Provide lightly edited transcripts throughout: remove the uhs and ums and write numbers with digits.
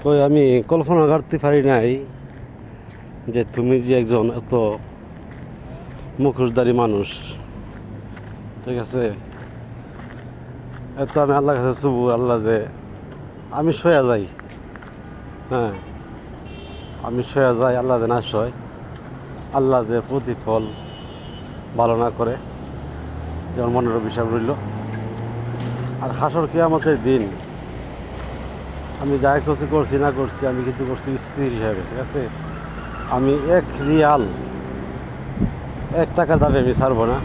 তো আমি কল্পনা করতে পারি নাই যে তুমি যে একজন এত মুখোশধারী মানুষ, ঠিক আছে। এত আমি আল্লাহর কাছে সুবুর আল্লাহ যে আমি সয়া যাই, হ্যাঁ আমি সয়া যাই, আল্লাহ যে না সয়, আল্লাহ যে প্রতিফল ভালো না করে, যেমন মনের বিষয় রইল। আর হাসর কিয়ামতের দিন আমি যাই কিছু করছি না করছি, আমি কিন্তু করছি স্ত্রী হিসাবে, ঠিক আছে। আমি 1 রিয়াল 1 টাকার দাবি আমি ছাড়বো না।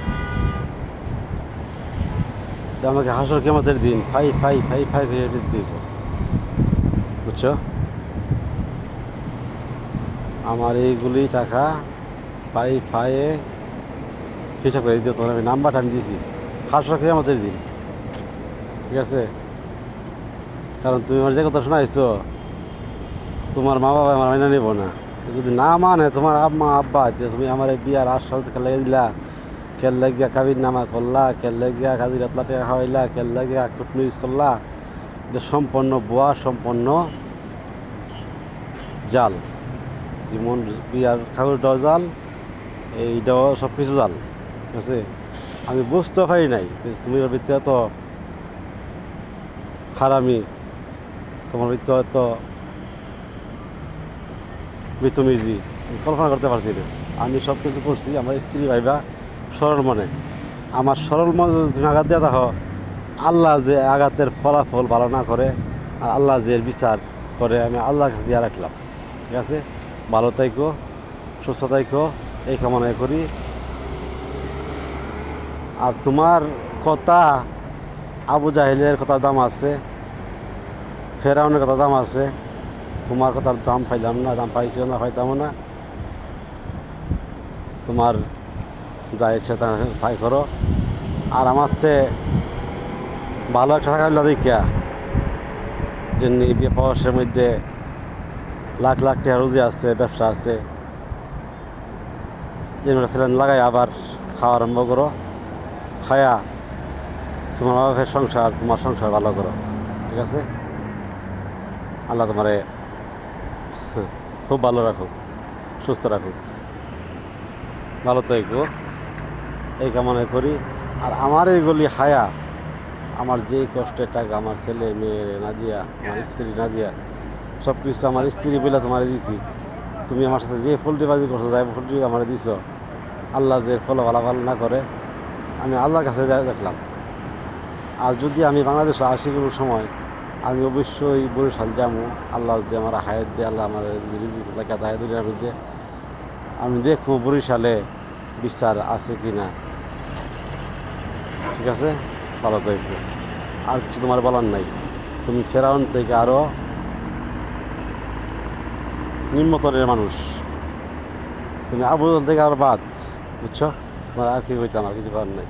যে আমাকে হাসর কিয়ামতের দিন ফাই ফাই ফাই ফাই দিব, বুঝছো। আমার এইগুলি টাকা ফাই ফাইয়ে হিসাব করে দিতে, তোমার আমি নাম্বারটা আমি দিয়েছি হাসর কিয়ামতের দিন, ঠিক আছে। কারণ তুমি আমার যে কথা শোনাইছো, তোমার মা বাবা আমার মাইনা নেব না। যদি না মানে তোমার আম্মা আব্বা, তুমি আমার বিয়ার আশ্বাস খেলে দিলা, খেল লাগিয়া কাবির নামা করলা, খেল লাগিয়া কাজী রাতলা টাকা খাওয়াইলা, খেল লাগিয়া কুটনি ইউজ করলা, যে সম্পন্ন বুয়া, সম্পন্ন জাল। যেমন বিয়ার খাবারটাও জাল, এইটাও সব কিছু জাল, ঠিক আছে। আমি বুঝতে পারি নাই যে তুমি ভিতরে এত খারামি, তোমার ভিতরে এত বিতমিজি, কল্পনা করতে পারছি না। আমি সব কিছু করছি আমার স্ত্রী ভাইবা সরল মনে। আমার সরল মনে যদি তুমি আঘাত দিয়ে দেখো, আল্লাহ যে আঘাতের ফলাফল ভালো না করে, আর আল্লাহ যে বিচার করে, আমি আল্লাহর কাছে দিয়ে রাখলাম, ঠিক আছে। ভালো থাইকো, সুস্থ থাইকো, এই কামনা করি। আর তোমার কথা, আবু জাহিলের কথার দাম আছে, ফেরাউনের কথার দাম আছে, তোমার কথার দাম পাইলাম না, দাম পাইছো না, পাইতামও না। তোমার যা ইচ্ছা তাই করো। আর আমার তে ভালো একটা টাকা হইলো দেখিয়া, যে বিয়ে প্রবাসের মধ্যে লাখ লাখ টাকা রুজি আছে, ব্যবসা আছে, যেমন ছিলেন লাগাই আবার খাওয়া আরম্ভ করো, খায়া তোমার বাপের সংসার, তোমার সংসার ভালো করো, ঠিক আছে। আল্লাহ তোমারে খুব ভালো রাখুক, সুস্থ রাখুক, ভালো থাকো, এই কামনা করি। আর আমার এইগুলি হায়া, আমার যেই কষ্টের টাকা আমার ছেলে মেয়ে না দিয়া, আমার স্ত্রী না দিয়া, সব কিছু আমার স্ত্রী বলে তোমার দিছি। তুমি আমার সাথে যে ফুলটিবাজি করছো, যাই ফুলটি আমার দিছ, আল্লাহ যে ফলো ভালো না করে, আমি আল্লাহর কাছে দেখলাম। আর যদি আমি বাংলাদেশে আসি কোনো সময়, আমি অবশ্যই বরিশাল যাবো। আল্লাহ যদি আমার হায়াত দিয়ে, আল্লাহ আমার রিজিক লেখা থাকে দুনিয়ার মধ্যে, আমি দেখবো বরিশালে বিচার আছে কি না, ঠিক আছে। ভালো থাকবে, আর কিছু তোমার বলার নাই। তুমি ফেরাউন থেকে আরও নিম্নতরের মানুষ, তুমি আবু থেকে আরও বাদ, বুঝছো। তোমার আর কি কইতাম, আর কিছু করার নাই।